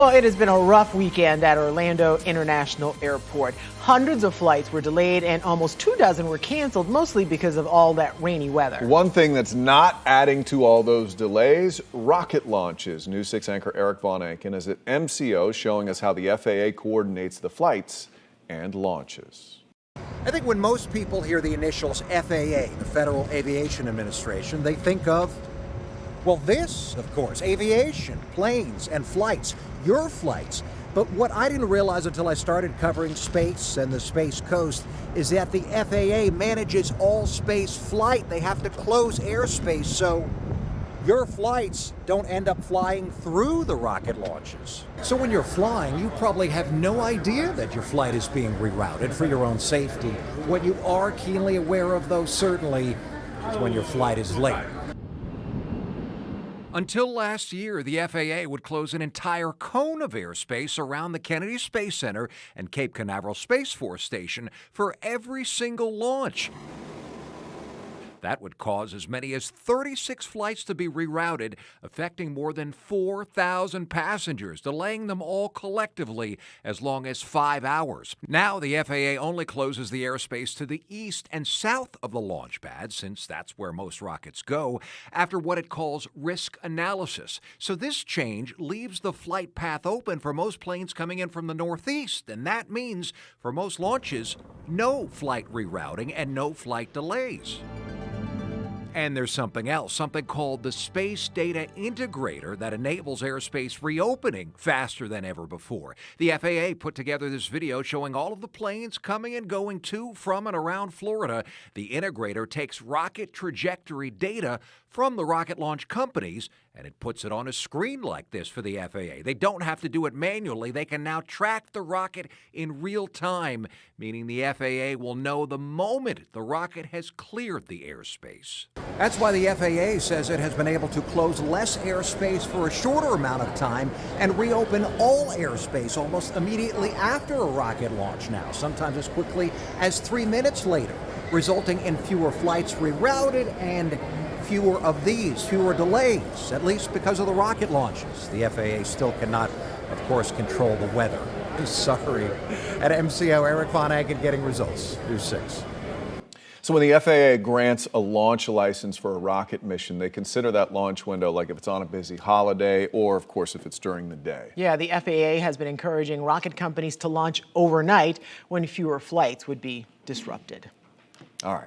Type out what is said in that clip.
Well, it has been a rough weekend at Orlando International Airport. Hundreds of flights were delayed and almost 24 were canceled, mostly because of all that rainy weather. One thing that's not adding to all those delays, rocket launches. News 6 anchor Eric Von Anken is at MCO showing us how the FAA coordinates the flights and launches. I think when most people hear the initials FAA, the Federal Aviation Administration, they think of, well, this, of course, aviation, planes and flights, your flights. But what I didn't realize until I started covering space and the Space Coast is that the FAA manages all space flight. They have to close airspace, so your flights don't end up flying through the rocket launches. So when you're flying, you probably have no idea that your flight is being rerouted for your own safety. What you are keenly aware of, though, certainly, is when your flight is late. Until last year, the FAA would close an entire cone of airspace around the Kennedy Space Center and Cape Canaveral Space Force Station for every single launch. That would cause as many as 36 flights to be rerouted, affecting more than 4,000 passengers, delaying them all collectively as long as 5 hours. Now, the FAA only closes the airspace to the east and south of the launch pad, since that's where most rockets go, after what it calls risk analysis. So this change leaves the flight path open for most planes coming in from the northeast, and that means, for most launches, no flight rerouting and no flight delays. And there's something else, something called the Space Data Integrator that enables airspace reopening faster than ever before. The FAA put together this video showing all of the planes coming and going to, from, and around Florida. The integrator takes rocket trajectory data from the rocket launch companies, and it puts it on a screen like this for the FAA. They don't have to do it manually. They can now track the rocket in real time, meaning the FAA will know the moment the rocket has cleared the airspace. That's why the FAA says it has been able to close less airspace for a shorter amount of time and reopen all airspace almost immediately after a rocket launch now, sometimes as quickly as 3 minutes later, resulting in fewer flights rerouted and fewer delays, at least because of the rocket launches. The FAA still cannot, of course, control the weather. Sorry. At MCO, Eric Von Anken getting results. News 6. So when the FAA grants a launch license for a rocket mission, they consider that launch window like if it's on a busy holiday or, of course, if it's during the day. Yeah, the FAA has been encouraging rocket companies to launch overnight when fewer flights would be disrupted. All right.